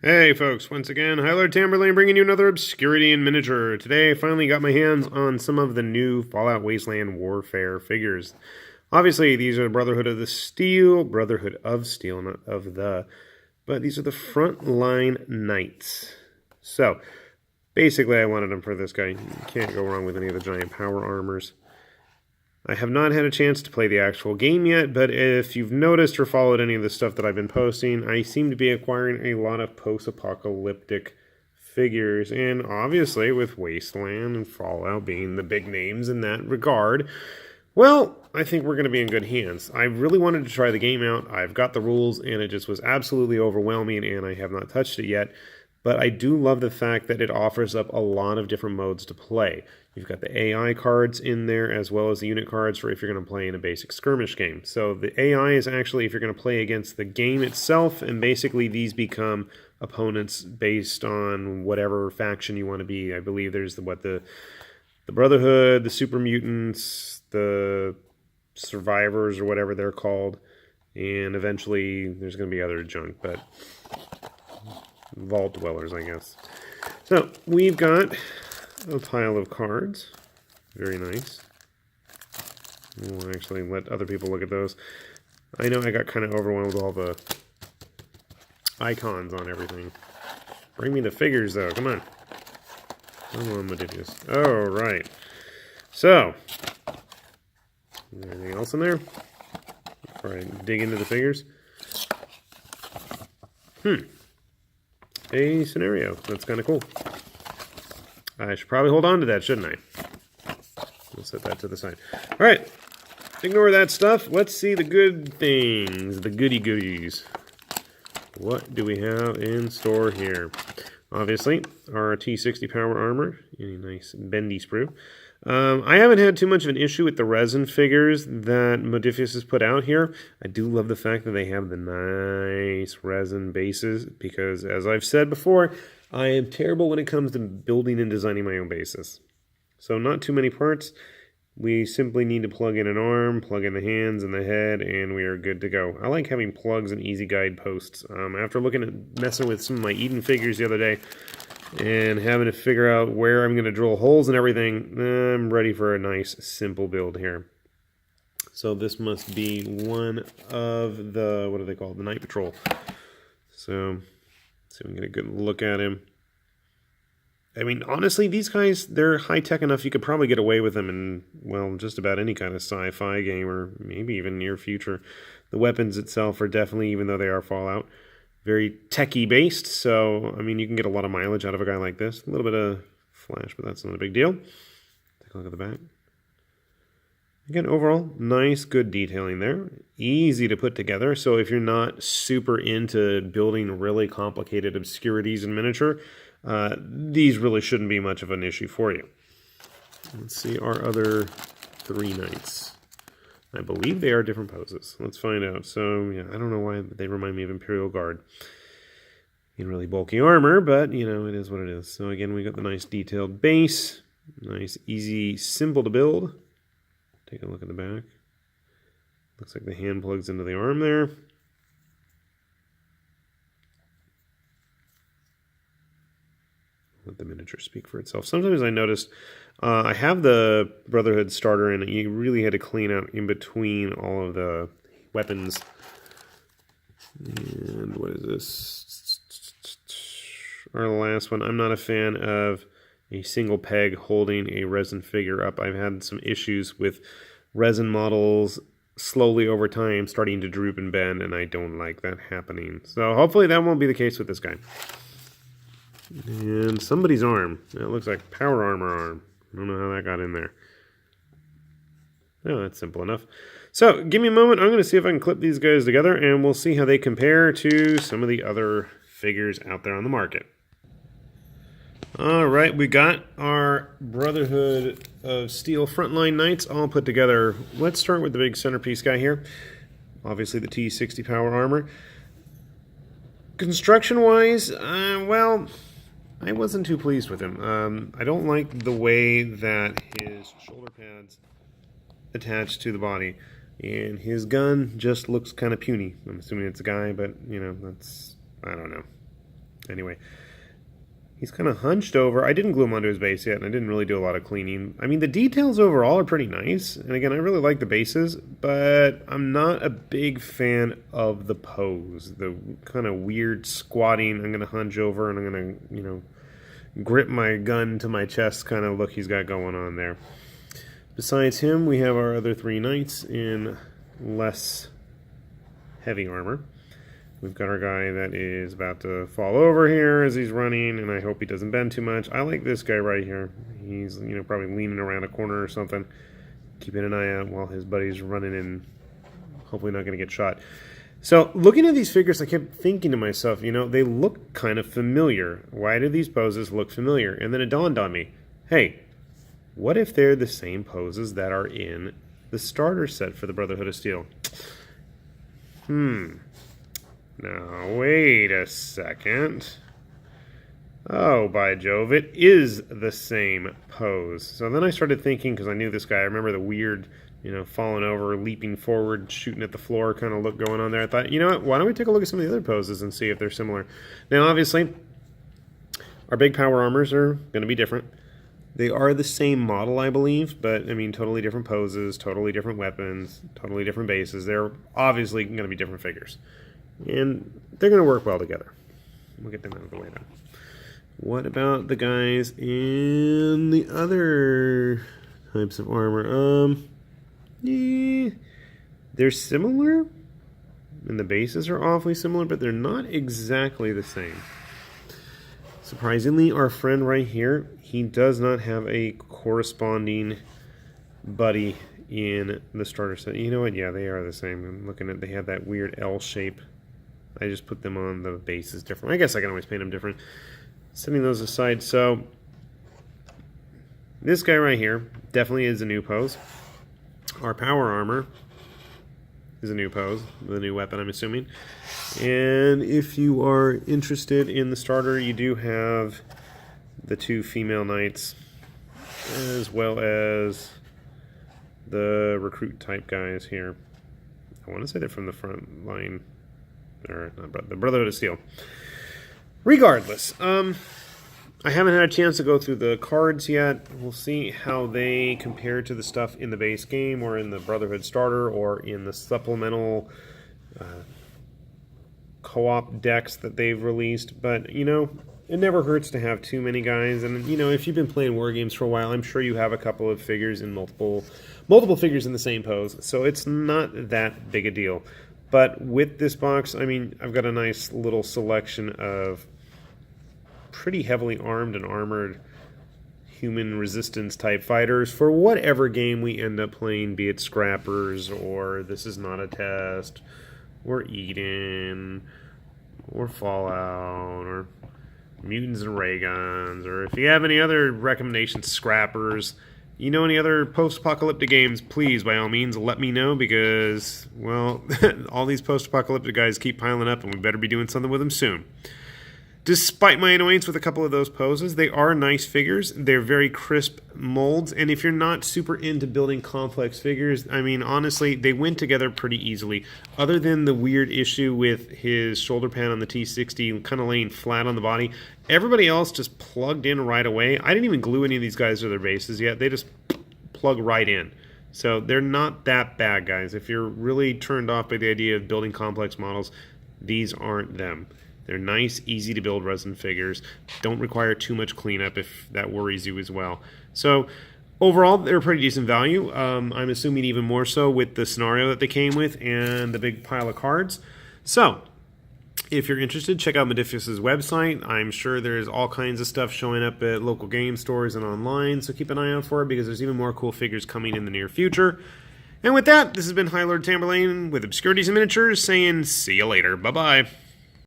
Hey folks, once again, Hylord Tamberlane bringing you another Obscurity in Miniature. Today I finally got my hands on some of the new Fallout Wasteland Warfare figures. Obviously, these are Brotherhood of Steel, not of the, but these are the Frontline Knights. So, basically I wanted them for this guy. You can't go wrong with any of the giant power armors. I have not had a chance to play the actual game yet, but if you've noticed or followed any of the stuff that I've been posting, I seem to be acquiring a lot of post-apocalyptic figures, and obviously with Wasteland and Fallout being the big names in that regard, well, I think we're going to be in good hands. I really wanted to try the game out. I've got the rules, and it just was absolutely overwhelming, and I have not touched it yet. But I do love the fact that it offers up a lot of different modes to play. You've got the AI cards in there as well as the unit cards for if you're going to play in a basic skirmish game. So the AI is actually if you're going to play against the game itself, and basically these become opponents based on whatever faction you want to be. I believe there's the Brotherhood, the Super Mutants, the Survivors or whatever they're called, and eventually there's going to be other junk, but Vault Dwellers, I guess. So we've got a pile of cards. Very nice. We'll actually let other people look at those. I know I got kind of overwhelmed with all the icons on everything. Bring me the figures, though. Come on. Come on, Modidius. Oh, right. So, is there anything else in there? Before I dig into the figures. A scenario. That's kind of cool. I should probably hold on to that, shouldn't I? We'll set that to the side. Alright. Ignore that stuff. Let's see the good things. The goody goodies. What do we have in store here? Obviously, our T60 power armor. A nice bendy sprue. I haven't had too much of an issue with the resin figures that Modifius has put out here. I do love the fact that they have the nice resin bases because, as I've said before, I am terrible when it comes to building and designing my own bases. So not too many parts. We simply need to plug in an arm, plug in the hands and the head, and we are good to go. I like having plugs and easy guideposts. After looking at messing with some of my Eden figures the other day, and having to figure out where I'm going to drill holes and everything, I'm ready for a nice, simple build here. So this must be one of the, what are they called? The Night Patrol. So, see if we can get a good look at him. I mean, honestly, these guys, they're high-tech enough you could probably get away with them in, well, just about any kind of sci-fi game or maybe even near future. The weapons itself are definitely, even though they are Fallout, very techie based, so I mean you can get a lot of mileage out of a guy like this. A little bit of flash, but that's not a big deal. Take a look at the back. Again, overall, nice, good detailing there. Easy to put together, so if you're not super into building really complicated obscurities in miniature, these really shouldn't be much of an issue for you. Let's see our other three knights. I believe they are different poses. Let's find out. So, yeah, I don't know why they remind me of Imperial Guard. In really bulky armor, but, you know, it is what it is. So, again, we got the nice detailed base. Nice, easy, simple to build. Take a look at the back. Looks like the hand plugs into the arm there. Let the miniature speak for itself. Sometimes I noticed I have the Brotherhood starter and you really had to clean out in between all of the weapons. And what is this? Our last one. I'm not a fan of a single peg holding a resin figure up. I've had some issues with resin models slowly over time starting to droop and bend, and I don't like that happening. So hopefully that won't be the case with this guy. And somebody's arm. It looks like power armor arm. I don't know how that got in there. Oh, that's simple enough. So, give me a moment. I'm going to see if I can clip these guys together, and we'll see how they compare to some of the other figures out there on the market. Alright, we got our Brotherhood of Steel Frontline Knights all put together. Let's start with the big centerpiece guy here. Obviously the T60 power armor. Construction-wise, well, I wasn't too pleased with him. I don't like the way that his shoulder pads attach to the body. And his gun just looks kind of puny. I'm assuming it's a guy, but, you know, that's, I don't know. Anyway, he's kind of hunched over. I didn't glue him onto his base yet, and I didn't really do a lot of cleaning. I mean, the details overall are pretty nice. And again, I really like the bases, but I'm not a big fan of the pose. The kind of weird squatting, I'm going to hunch over and I'm going to, you know, grip my gun to my chest kind of look he's got going on there. Besides him, we have our other 3 knights in less heavy armor. We've got our guy that is about to fall over here as he's running, and I hope he doesn't bend too much. I like this guy right here. He's, you know, probably leaning around a corner or something, keeping an eye out while his buddy's running and hopefully not going to get shot. So, looking at these figures, I kept thinking to myself, you know, they look kind of familiar. Why do these poses look familiar? And then it dawned on me, hey, what if they're the same poses that are in the starter set for the Brotherhood of Steel? Now, wait a second. Oh, by Jove, it is the same pose. So then I started thinking, because I knew this guy, I remember the weird, you know, falling over, leaping forward, shooting at the floor kind of look going on there. I thought, you know what, why don't we take a look at some of the other poses and see if they're similar. Now, obviously, our big power armors are going to be different. They are the same model, I believe, but, I mean, totally different poses, totally different weapons, totally different bases. They're obviously going to be different figures. And they're going to work well together. We'll get them out of the way now. What about the guys in the other types of armor? They're similar, and the bases are awfully similar, but they're not exactly the same. Surprisingly, our friend right here, he does not have a corresponding buddy in the starter set. You know what? Yeah, they are the same. I'm looking at, they have that weird L shape. I just put them on the bases different. I guess I can always paint them different. Setting those aside, so this guy right here definitely is a new pose. Our power armor is a new pose, the new weapon, I'm assuming. And if you are interested in the starter, you do have the 2 female knights, as well as the recruit type guys here. I want to say they're from the Frontline, or not, the Brotherhood of Steel. Regardless, I haven't had a chance to go through the cards yet. We'll see how they compare to the stuff in the base game, or in the Brotherhood starter, or in the supplemental co-op decks that they've released. But, you know, it never hurts to have too many guys. And, you know, if you've been playing war games for a while, I'm sure you have a couple of figures in multiple figures in the same pose. So it's not that big a deal. But with this box, I mean, I've got a nice little selection of pretty heavily armed and armored human resistance type fighters for whatever game we end up playing, be it Scrappers, or This Is Not a Test, or Eden, or Fallout, or Mutants and Ray Guns, or if you have any other recommendations, Scrappers, you know, any other post-apocalyptic games, please, by all means, let me know, because, well, all these post-apocalyptic guys keep piling up, and we better be doing something with them soon. Despite my annoyance with a couple of those poses, they are nice figures. They're very crisp molds, and if you're not super into building complex figures, I mean, honestly, they went together pretty easily. Other than the weird issue with his shoulder pad on the T60 kind of laying flat on the body, everybody else just plugged in right away. I didn't even glue any of these guys to their bases yet. They just plug right in. So they're not that bad, guys. If you're really turned off by the idea of building complex models, these aren't them. They're nice, easy to build resin figures. Don't require too much cleanup if that worries you as well. So overall, they're a pretty decent value. I'm assuming even more so with the scenario that they came with and the big pile of cards. So if you're interested, check out Modifius's website. I'm sure there's all kinds of stuff showing up at local game stores and online, so keep an eye out for it, because there's even more cool figures coming in the near future. And with that, this has been High Lord Tamberlane with Obscurities and Miniatures saying see you later. Bye-bye.